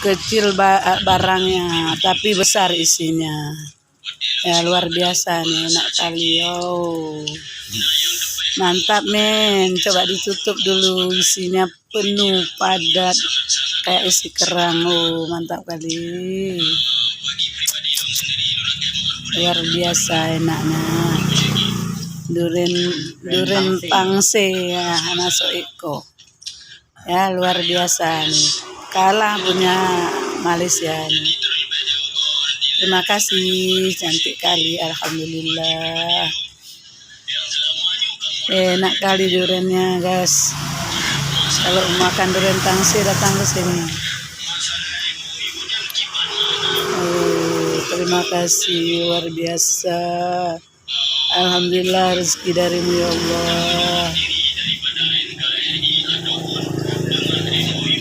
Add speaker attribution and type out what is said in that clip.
Speaker 1: Kecil barangnya, tapi besar isinya. Ya luar biasa nih, enak kali. Oh, mantap men. Coba ditutup dulu, isinya penuh padat kayak isi kerang. Oh, mantap kali. Luar biasa enaknya. Duren pangse ya, masuk Eko. Ya luar biasa nih. Kalah punya Malaysia nih. Terima kasih, cantik kali, alhamdulillah. Enak kali durennya guys. Kalau makan duren pangse datang ke sini. Terima kasih, luar biasa. Alhamdulillah rezeki darimu ya Allah.